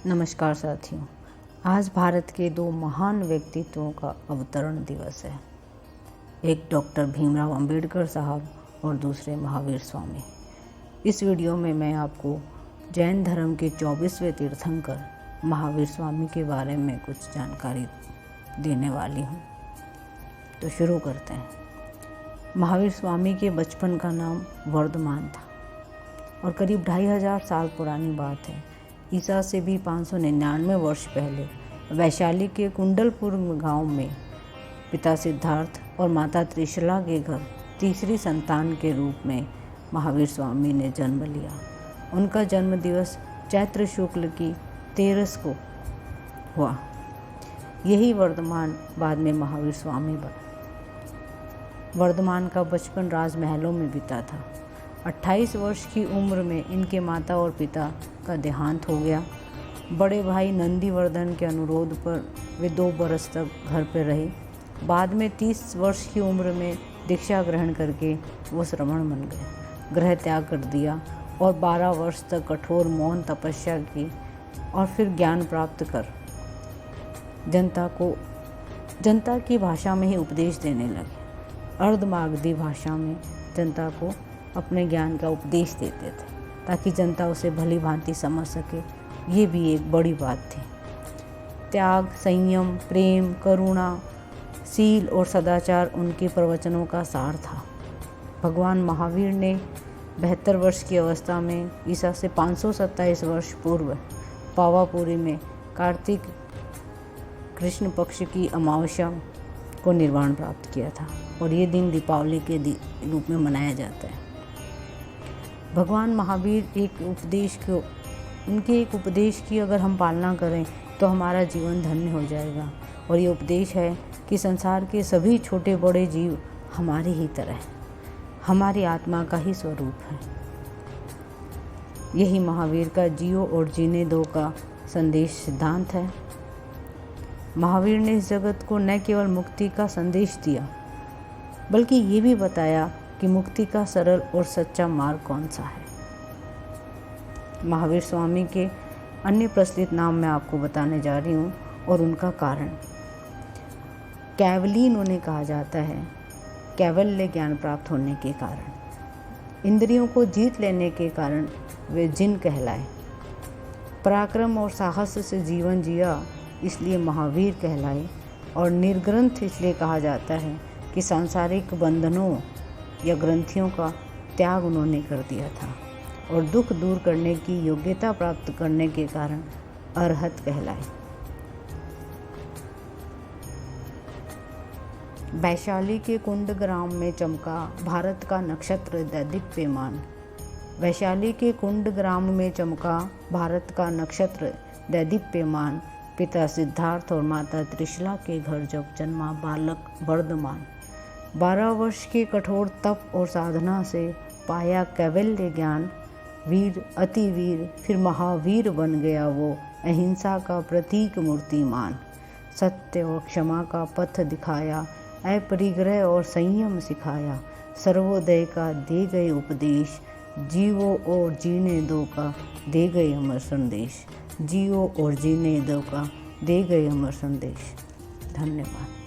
नमस्कार साथियों। आज भारत के दो महान व्यक्तित्वों का अवतरण दिवस है। एक डॉक्टर भीमराव अंबेडकर साहब और दूसरे महावीर स्वामी। इस वीडियो में मैं आपको जैन धर्म के 24वें तीर्थंकर महावीर स्वामी के बारे में कुछ जानकारी देने वाली हूँ। तो शुरू करते हैं। महावीर स्वामी के बचपन का नाम वर्धमान था और करीब 2500 साल पुरानी बात है। ईसा से भी 599 वर्ष पहले वैशाली के कुंडलपुर गांव में पिता सिद्धार्थ और माता त्रिशला के घर तीसरी संतान के रूप में महावीर स्वामी ने जन्म लिया। उनका जन्म दिवस चैत्र शुक्ल की 13 को हुआ। यही वर्धमान बाद में महावीर स्वामी बने। वर्धमान का बचपन राजमहलों में बीता था। 28 वर्ष की उम्र में इनके माता और पिता का देहांत हो गया। बड़े भाई नंदीवर्धन के अनुरोध पर वे 2 बरस तक घर पर रहे। बाद में 30 वर्ष की उम्र में दीक्षा ग्रहण करके वो श्रमण बन गए। गृह त्याग कर दिया और 12 वर्ष तक कठोर मौन तपस्या की और फिर ज्ञान प्राप्त कर जनता की भाषा में ही उपदेश देने लगे। अर्धमागधी भाषा में जनता को अपने ज्ञान का उपदेश देते थे ताकि जनता उसे भली भांति समझ सके। ये भी एक बड़ी बात थी। त्याग, संयम, प्रेम, करुणा, सील और सदाचार उनके प्रवचनों का सार था। भगवान महावीर ने 72 वर्ष की अवस्था में ईसा से 527 वर्ष पूर्व पावापुरी में कार्तिक कृष्ण पक्ष की अमावस्या को निर्वाण प्राप्त किया था और ये दिन दीपावली के रूप में मनाया जाता है। भगवान महावीर उनके एक उपदेश की अगर हम पालना करें तो हमारा जीवन धन्य हो जाएगा। और ये उपदेश है कि संसार के सभी छोटे बड़े जीव हमारी ही तरह हमारी आत्मा का ही स्वरूप है। यही महावीर का जियो और जीने दो का संदेश सिद्धांत है। महावीर ने इस जगत को न केवल मुक्ति का संदेश दिया बल्कि ये भी बताया कि मुक्ति का सरल और सच्चा मार्ग कौन सा है। महावीर स्वामी के अन्य प्रचलित नाम मैं आपको बताने जा रही हूँ और उनका कारण। कैवलीन उन्हें कहा जाता है, कैवल्य ज्ञान प्राप्त होने के कारण। इंद्रियों को जीत लेने के कारण वे जिन कहलाए। पराक्रम और साहस से जीवन जिया इसलिए महावीर कहलाए। और निर्ग्रंथ इसलिए कहा जाता है कि सांसारिक बंधनों या ग्रंथियों का त्याग उन्होंने कर दिया था और दुख दूर करने की योग्यता प्राप्त करने के कारण अरहत कहलाए। वैशाली के कुंड ग्राम में चमका भारत का नक्षत्र दैदीप्यमान। वैशाली के कुंड ग्राम में चमका भारत का नक्षत्र दैदीप्यमान। पिता सिद्धार्थ और माता त्रिशला के घर जब जन्मा बालक वर्धमान। 12 वर्ष के कठोर तप और साधना से पाया कैवल्य ज्ञान। वीर अति वीर फिर महावीर बन गया वो। अहिंसा का प्रतीक मूर्तिमान। सत्य और क्षमा का पथ दिखाया। अपरिग्रह और संयम सिखाया। सर्वोदय का दे गए उपदेश। जियो और जीने दो का दे गए अमर संदेश। जियो और जीने दो का दे गए अमर संदेश। धन्यवाद।